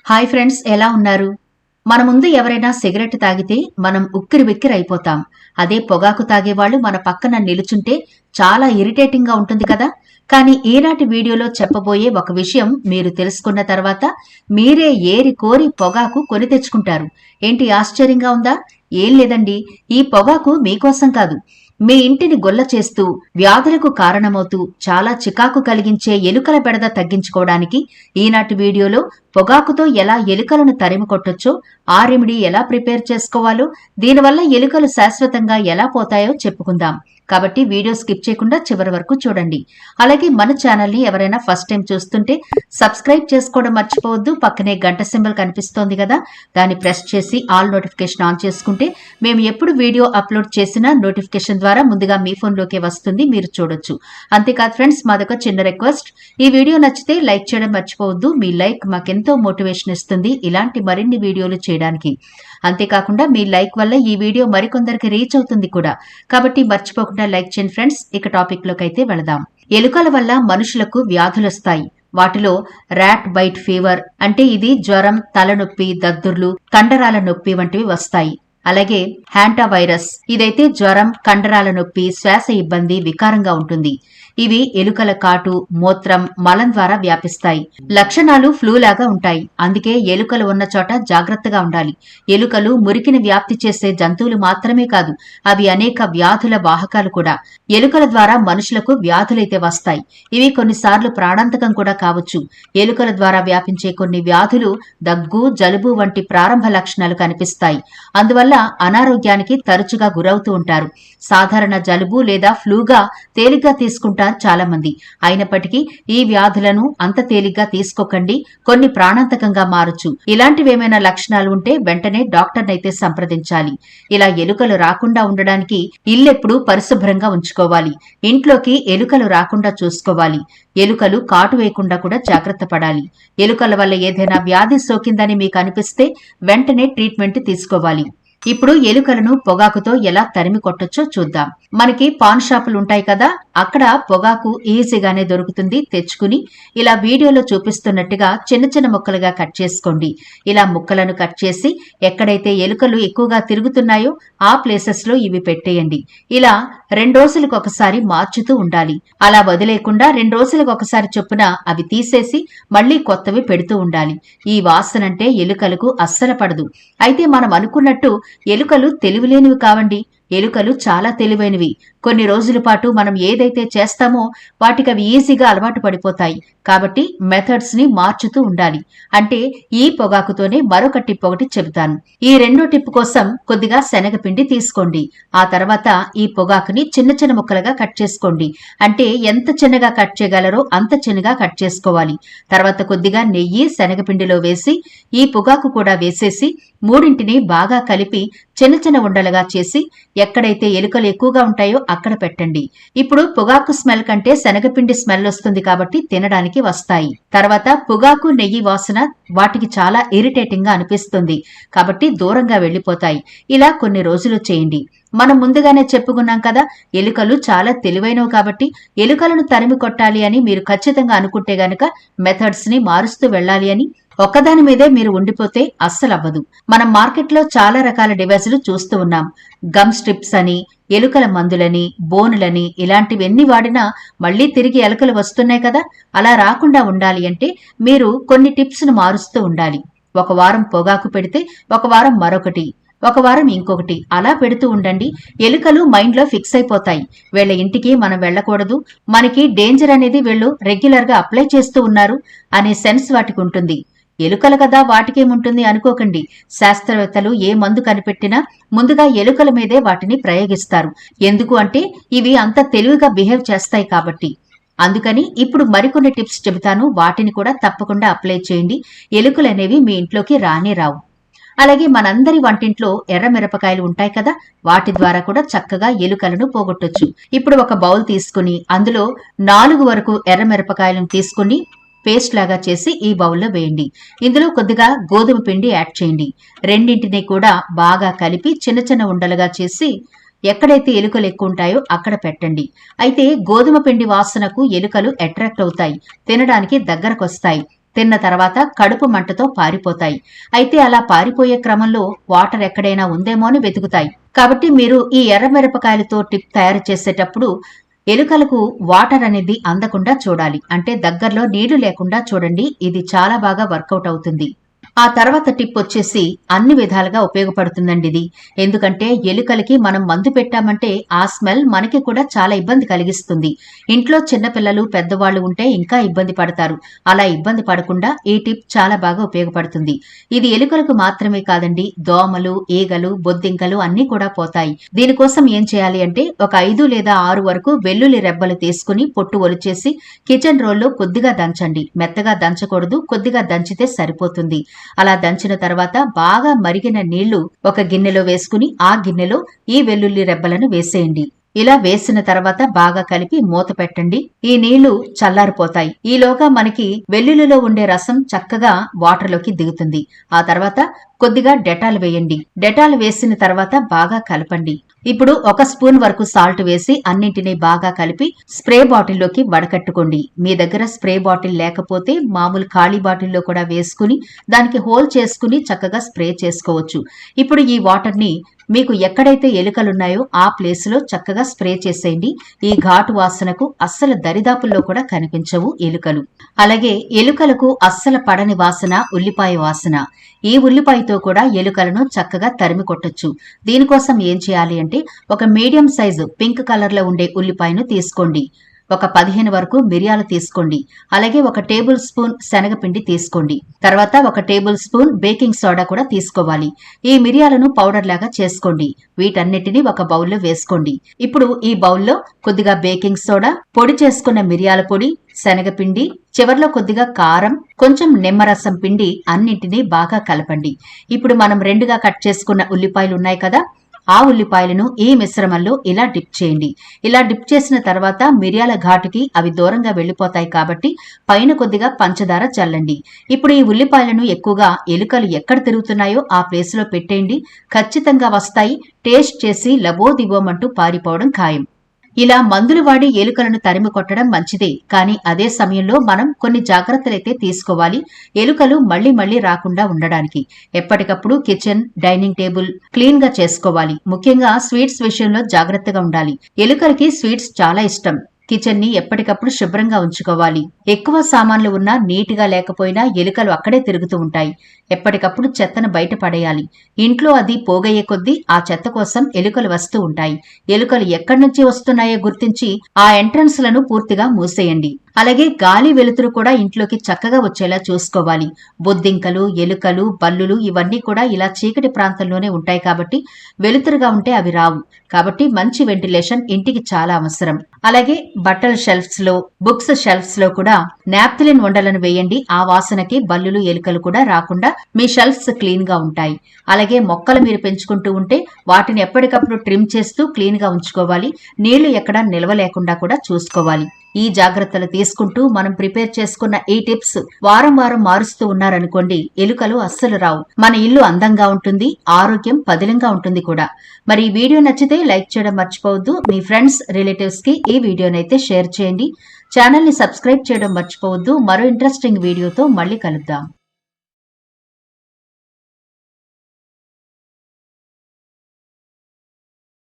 Hi friends, ఎలా ఉన్నారు? మన ముందు ఎవరైనా సిగరెట్ తాగితే మనం ఉక్కిరిబిక్కిరి అయిపోతాం. అదే పొగాకు తాగేవాళ్ళు మన పక్కన నిలుచుంటే చాలా ఇరిటేటింగ్ గా ఉంటుంది కదా. కానీ ఈనాటి వీడియోలో చెప్పబోయే ఒక విషయం మీరు తెలుసుకున్న తర్వాత మీరే ఏరి కోరి పొగాకు కొని తెచ్చుకుంటారు. ఏంటి ఆశ్చర్యంగా ఉందా? ఏం లేదండి, ఈ పొగాకు మీకోసం కాదు, మీ ఇంటిని గొల్ల చేస్తూ వ్యాధులకు కారణమవుతూ చాలా చికాకు కలిగించే ఎలుకల బెడద తగ్గించుకోవడానికి ఈనాటి వీడియోలో పొగాకుతో ఎలా ఎలుకలను తరిమి కొట్టొచ్చో, ఆ రెమెడీ ఎలా ప్రిపేర్ చేసుకోవాలో, దీనివల్ల ఎలుకలు శాశ్వతంగా ఎలా పోతాయో చెప్పుకుందాం. కాబట్టి వీడియో స్కిప్ చేయకుండా చివరి వరకు చూడండి. అలాగే మన ఛానల్ ని ఎవరైనా ఫస్ట్ టైం చూస్తుంటే సబ్స్క్రైబ్ చేసుకోవడం మర్చిపోవద్దు. పక్కనే గంట సింబల్ కనిపిస్తోంది కదా, దాన్ని ప్రెస్ చేసి ఆల్ నోటిఫికేషన్ ఆన్ చేసుకుంటే మేము ఎప్పుడు వీడియో అప్లోడ్ చేసినా నోటిఫికేషన్ ద్వారా ముందుగా మీ ఫోన్ లోకే వస్తుంది, మీరు చూడొచ్చు. అంతేకాదు ఫ్రెండ్స్, మాదొక చిన్న రిక్వెస్ట్, ఈ వీడియో నచ్చితే లైక్ చేయడం మర్చిపోవద్దు. మీ లైక్ మాకెంతో మోటివేషన్ ఇస్తుంది ఇలాంటి మరిన్ని వీడియోలు చేయడానికి. అంతేకాకుండా మీ లైక్ వల్ల ఈ వీడియో మరికొందరికి రీచ్ అవుతుంది కూడా. కాబట్టి మర్చిపోకుండా లైక్ చేయండి ఫ్రెండ్స్. ఇక టాపిక్ లోకి అయితే వెళదాం. ఎలుకల వల్ల మనుషులకు వ్యాధులొస్తాయి. వాటిలో ర్యాట్ బైట్ ఫీవర్ అంటే ఇది జ్వరం, తలనొప్పి, దద్దుర్లు, కండరాల నొప్పి వంటివి వస్తాయి. అలాగే హ్యాంటా వైరస్, ఇదైతే జ్వరం, కండరాల నొప్పి, శ్వాస ఇబ్బంది, వికారంగా ఉంటుంది. ఇవి ఎలుకల కాటు, మూత్రం, మలం ద్వారా వ్యాపిస్తాయి. లక్షణాలు ఫ్లూ లాగా ఉంటాయి. అందుకే ఎలుకలు ఉన్న చోట జాగ్రత్తగా ఉండాలి. ఎలుకలు మురికిని వ్యాప్తి చేసే జంతువులు మాత్రమే కాదు, అవి అనేక వ్యాధుల వాహకాలు కూడా. ఎలుకల ద్వారా మనుషులకు వ్యాధులైతే వస్తాయి. ఇవి కొన్నిసార్లు ప్రాణాంతకం కూడా కావచ్చు. ఎలుకల ద్వారా వ్యాపించే కొన్ని వ్యాధులు దగ్గు, జలుబు వంటి ప్రారంభ లక్షణాలు కనిపిస్తాయి. అందువల్ల అనారోగ్యానికి తరచుగా గురవుతూ ఉంటారు. సాధారణ జలుబు లేదా ఫ్లూగా తేలిగ్గా తీసుకుంటారు చాలా మంది. అయినప్పటికీ ఈ వ్యాధులను అంత తేలిగ్గా తీసుకోకండి, కొన్ని ప్రాణాంతకంగా మారచ్చు. ఇలాంటివేమైనా లక్షణాలు ఉంటే వెంటనే డాక్టర్నైతే సంప్రదించాలి. ఇలా ఎలుకలు రాకుండా ఉండడానికి ఇల్లెప్పుడూ పరిశుభ్రంగా ఉంచుకోవాలి. ఇంట్లోకి ఎలుకలు రాకుండా చూసుకోవాలి. ఎలుకలు కాటు వేయకుండా కూడా జాగ్రత్త పడాలి. ఎలుకల వల్ల ఏదైనా వ్యాధి సోకిందని మీకు అనిపిస్తే వెంటనే ట్రీట్మెంట్ తీసుకోవాలి. ఇప్పుడు ఎలుకలను పొగాకుతో ఎలా తరిమి కొట్టొచ్చో చూద్దాం. మనకి పాన్ షాపులు ఉంటాయి కదా, అక్కడ పొగాకు ఈజీగానే దొరుకుతుంది. తెచ్చుకుని ఇలా వీడియోలో చూపిస్తున్నట్టుగా చిన్న చిన్న ముక్కలుగా కట్ చేసుకోండి. ఇలా ముక్కలను కట్ చేసి ఎక్కడైతే ఎలుకలు ఎక్కువగా తిరుగుతున్నాయో ఆ ప్లేసెస్ లో ఇవి పెట్టేయండి. ఇలా 2 రోజులకు ఒకసారి మార్చుతూ ఉండాలి. అలా వదిలేకుండా 2 రోజులకు ఒకసారి చొప్పున అవి తీసేసి మళ్లీ కొత్తవి పెడుతూ ఉండాలి. ఈ వాసనంటే ఎలుకలకు అస్సలు పడదు. అయితే మనం అనుకున్నట్టు ఎలుకలు తెలివిలేనివి కావండి. ఎలుకలు చాలా తెలివైనవి. కొన్ని రోజుల పాటు మనం ఏదైతే చేస్తామో వాటికి అవి ఈజీగా అలవాటు పడిపోతాయి. కాబట్టి మెథడ్స్ ని మార్చుతూ ఉండాలి. అంటే ఈ పొగాకుతోనే మరొక టిప్ ఒకటి చెబుతాను. ఈ రెండో టిప్ కోసం కొద్దిగా శనగపిండి తీసుకోండి. ఆ తర్వాత ఈ పొగాకుని చిన్న చిన్న ముక్కలుగా కట్ చేసుకోండి. అంటే ఎంత చిన్నగా కట్ చేయగలరో అంత చిన్నగా కట్ చేసుకోవాలి. తర్వాత కొద్దిగా నెయ్యి శనగపిండిలో వేసి ఈ పొగాకు కూడా వేసేసి మూడింటిని బాగా కలిపి చిన్న చిన్న ఉండలుగా చేసి ఎక్కడైతే ఎలుకలు ఎక్కువగా ఉంటాయో అక్కడ పెట్టండి. ఇప్పుడు పొగాకు స్మెల్ కంటే శనగపిండి స్మెల్ వస్తుంది కాబట్టి తినడానికి వస్తాయి. తర్వాత పొగాకు, నెయ్యి వాసన వాటికి చాలా ఇరిటేటింగ్ గా అనిపిస్తుంది కాబట్టి దూరంగా వెళ్లిపోతాయి. ఇలా కొన్ని రోజులు చేయండి. మనం ముందుగానే చెప్పుకున్నాం కదా, ఎలుకలు చాలా తెలివైనవి కాబట్టి ఎలుకలను తరిమి కొట్టాలి అని మీరు ఖచ్చితంగా అనుకుంటే గనక మెథడ్స్ ని మారుస్తూ వెళ్లాలి అని. ఒక్కదాని మీదే మీరు ఉండిపోతే అస్సలవ్వదు. మనం మార్కెట్లో చాలా రకాల డివైజులు చూస్తూ ఉన్నాం. గమ్ స్ట్రిప్స్ అని, ఎలుకల మందులని, బోనులని, ఇలాంటివన్నీ వాడినా మళ్లీ తిరిగి ఎలుకలు వస్తున్నాయి కదా. అలా రాకుండా ఉండాలి అంటే మీరు కొన్ని టిప్స్ ను మారుస్తూ ఉండాలి. ఒక వారం పొగాకు పెడితే ఒక వారం మరొకటి, ఒక వారం ఇంకొకటి, అలా పెడుతూ ఉండండి. ఎలుకలు మైండ్ లో ఫిక్స్ అయిపోతాయి. వీళ్ళ ఇంటికి మనం వెళ్లకూడదు, మనకి డేంజర్ అనేది వీళ్ళు రెగ్యులర్ గా అప్లై చేస్తూ ఉన్నారు అనే సెన్స్ వాటికి ఉంటుంది. ఎలుకలు కదా వాటికేముంటుంది అనుకోకండి. శాస్త్రవేత్తలు ఏ మందు కనిపెట్టినా ముందుగా ఎలుకల మీదే వాటిని ప్రయోగిస్తారు. ఎందుకు అంటే ఇవి అంత తెలివిగా బిహేవ్ చేస్తాయి కాబట్టి. అందుకని ఇప్పుడు మరికొన్ని టిప్స్ చెబుతాను, వాటిని కూడా తప్పకుండా అప్లై చేయండి. ఎలుకలనేవి మీ ఇంట్లోకి రానే రావు. అలాగే మనందరి వంటింట్లో ఎర్ర మిరపకాయలు ఉంటాయి కదా, వాటి ద్వారా కూడా చక్కగా ఎలుకలను పోగొట్టొచ్చు. ఇప్పుడు ఒక బౌల్ తీసుకుని అందులో 4 వరకు ఎర్ర మిరపకాయలను తీసుకుని పేస్ట్ లాగా చేసి ఈ బౌల్లో వేయండి. ఇందులో కొద్దిగా గోధుమ పిండి యాడ్ చేయండి. రెండింటిని కూడా బాగా కలిపి చిన్న చిన్న ఉండలుగా చేసి ఎక్కడైతే ఎలుకలు ఎక్కువ ఉంటాయో అక్కడ పెట్టండి. అయితే గోధుమ పిండి వాసనకు ఎలుకలు అట్రాక్ట్ అవుతాయి, తినడానికి దగ్గరకొస్తాయి. తిన్న తర్వాత కడుపు మంటతో పారిపోతాయి. అయితే అలా పారిపోయే క్రమంలో వాటర్ ఎక్కడైనా ఉందేమో అని వెతుకుతాయి. కాబట్టి మీరు ఈ ఎర్రమిరపకాయలతో టిప్ తయారు చేసేటప్పుడు ఎలుకలకు వాటర్ అనేది అందకుండా చూడాలి. అంటే దగ్గరలో నీళ్లు లేకుండా చూడండి. ఇది చాలా బాగా వర్కౌట్ అవుతుంది. ఆ తర్వాత టిప్ వచ్చేసి అన్ని విధాలుగా ఉపయోగపడుతుందండి ఇది. ఎందుకంటే ఎలుకలకి మనం మందు పెట్టామంటే ఆ స్మెల్ మనకి కూడా చాలా ఇబ్బంది కలిగిస్తుంది. ఇంట్లో చిన్నపిల్లలు పెద్దవాళ్లు ఉంటే ఇంకా ఇబ్బంది పడతారు. అలా ఇబ్బంది పడకుండా ఈ టిప్ చాలా బాగా ఉపయోగపడుతుంది. ఇది ఎలుకలకు మాత్రమే కాదండి, దోమలు, ఈగలు, బొద్దింకలు అన్నీ కూడా పోతాయి. దీనికోసం ఏం చేయాలి అంటే ఒక 5 లేదా 6 వరకు వెల్లుల్లి రెబ్బలు తీసుకుని పొట్టు ఒలిచేసి కిచెన్ రోల్లో కొద్దిగా దంచండి. మెత్తగా దంచకూడదు, కొద్దిగా దంచితే సరిపోతుంది. అలా దంచిన తర్వాత బాగా మరిగిన నీళ్లు ఒక గిన్నెలో వేసుకుని ఆ గిన్నెలో ఈ వెల్లుల్లి రెబ్బలను వేసేయండి. ఇలా వేసిన తర్వాత బాగా కలిపి మూత పెట్టండి. ఈ నీళ్లు చల్లారిపోతాయి. ఈలోగా మనకి వెల్లుల్లిలో ఉండే రసం చక్కగా వాటర్లోకి దిగుతుంది. ఆ తర్వాత కొద్దిగా డెటాల్ వేయండి. డెటాల్ వేసిన తర్వాత బాగా కలపండి. ఇప్పుడు 1 స్పూన్ వరకు సాల్ట్ వేసి అన్నింటినీ బాగా కలిపి స్ప్రే బాటిల్లోకి వడకట్టుకోండి. మీ దగ్గర స్ప్రే బాటిల్ లేకపోతే మామూలు ఖాళీ బాటిల్లో కూడా వేసుకుని దానికి హోల్ చేసుకుని చక్కగా స్ప్రే చేసుకోవచ్చు. ఇప్పుడు ఈ వాటర్ ని మీకు ఎక్కడైతే ఎలుకలున్నాయో ఆ ప్లేస్ లో చక్కగా స్ప్రే చేసేయండి. ఈ ఘాటు వాసనకు అస్సలు దరిదాపుల్లో కూడా కనిపించవు ఎలుకలు. అలాగే ఎలుకలకు అస్సలు పడని వాసన ఉల్లిపాయ వాసన. ఈ ఉల్లిపాయతో కూడా ఎలుకలను చక్కగా తరిమి కొట్టొచ్చు. దీనికోసం ఏం చేయాలి అంటే ఒక మీడియం సైజు పింక్ కలర్ లో ఉండే ఉల్లిపాయను తీసుకోండి. ఒక 15 వరకు మిరియాలు తీసుకోండి. అలాగే 1 టేబుల్ స్పూన్ శనగపిండి తీసుకోండి. తర్వాత 1 టేబుల్ స్పూన్ బేకింగ్ సోడా కూడా తీసుకోవాలి. ఈ మిరియాలను పౌడర్ లాగా చేసుకోండి. వీటన్నిటిని ఒక బౌల్లో వేసుకోండి. ఇప్పుడు ఈ బౌల్లో కొద్దిగా బేకింగ్ సోడా, పొడి చేసుకున్న మిరియాల పొడి, శనగపిండి, చివర్లో కొద్దిగా కారం, కొంచెం నిమ్మరసం పిండి అన్నింటినీ బాగా కలపండి. ఇప్పుడు మనం 2గా కట్ చేసుకున్న ఉల్లిపాయలు ఉన్నాయి కదా, ఆ ఉల్లిపాయలను ఈ మిశ్రమంలో ఇలా డిప్ చేయండి. ఇలా డిప్ చేసిన తర్వాత మిరియాల ఘాటుకి అవి దూరంగా వెళ్లిపోతాయి కాబట్టి పైన కొద్దిగా పంచదార చల్లండి. ఇప్పుడు ఈ ఉల్లిపాయలను ఎక్కువగా ఎలుకలు ఎక్కడ తిరుగుతున్నాయో ఆ ప్లేస్ లో పెట్టేయండి. ఖచ్చితంగా వస్తాయి. టేస్ట్ చేసి లబోదిబోమంటూ పారిపోవడం ఖాయం. ఇలా మందులు వాడి ఎలుకలను తరిమి కొట్టడం మంచిదే, కానీ అదే సమయంలో మనం కొన్ని జాగ్రత్తలైతే తీసుకోవాలి. ఎలుకలు మళ్లీ మళ్లీ రాకుండా ఉండడానికి ఎప్పటికప్పుడు కిచెన్, డైనింగ్ టేబుల్ క్లీన్ గా చేసుకోవాలి. ముఖ్యంగా స్వీట్స్ విషయంలో జాగ్రత్తగా ఉండాలి. ఎలుకలకి స్వీట్స్ చాలా ఇష్టం. కిచెన్ ని ఎప్పటికప్పుడు శుభ్రంగా ఉంచుకోవాలి. ఎక్కువ సామాన్లు ఉన్నా నీటిగా లేకపోయినా ఎలుకలు అక్కడే తిరుగుతూ ఉంటాయి. ఎప్పటికప్పుడు చెత్తను బయట పడేయాలి. ఇంట్లో అది పోగయ్యే కొద్దీ ఆ చెత్త కోసం ఎలుకలు వస్తూ ఉంటాయి. ఎలుకలు ఎక్కడి నుంచి వస్తున్నాయో గుర్తించి ఆ ఎంట్రన్స్ లను పూర్తిగా మూసేయండి. అలాగే గాలి వెలుతురు కూడా ఇంట్లోకి చక్కగా వచ్చేలా చూసుకోవాలి. బొద్దింకలు, ఎలుకలు, బల్లులు ఇవన్నీ కూడా ఇలా చీకటి ప్రాంతంలోనే ఉంటాయి కాబట్టి వెలుతురుగా ఉంటే అవి రావు. కాబట్టి మంచి వెంటిలేషన్ ఇంటికి చాలా అవసరం. అలాగే బట్టల షెల్ఫ్స్ లో, బుక్స్ షెల్ఫ్స్ లో కూడా నాప్థలిన్ ఉండలను వేయండి. ఆ వాసనకి బల్లులు, ఎలుకలు కూడా రాకుండా మీ షెల్ఫ్స్ క్లీన్ గా ఉంటాయి. అలాగే మొక్కలు మీరు పెంచుకుంటూ ఉంటే వాటిని ఎప్పటికప్పుడు ట్రిమ్ చేస్తూ క్లీన్ గా ఉంచుకోవాలి. నీళ్లు ఎక్కడా నిల్వ లేకుండా కూడా చూసుకోవాలి. ఈ జాగ్రత్తలు తీసుకుంటూ మనం ప్రిపేర్ చేసుకున్న ఈ టిప్స్ వారం వారం మారుస్తూ ఉన్నారనుకోండి, ఎలుకలు అస్సలు రావు. మన ఇల్లు అందంగా ఉంటుంది, ఆరోగ్యం పదిలంగా ఉంటుంది కూడా. మరి ఈ వీడియో నచ్చితే లైక్ చేయడం మర్చిపోవద్దు. మీ ఫ్రెండ్స్, రిలేటివ్స్ కి ఈ వీడియోనైతే షేర్ చేయండి. ఛానల్ ని సబ్స్క్రైబ్ చేయడం మర్చిపోవద్దు. మరో ఇంట్రెస్టింగ్ వీడియోతో మళ్ళీ కలుద్దాం.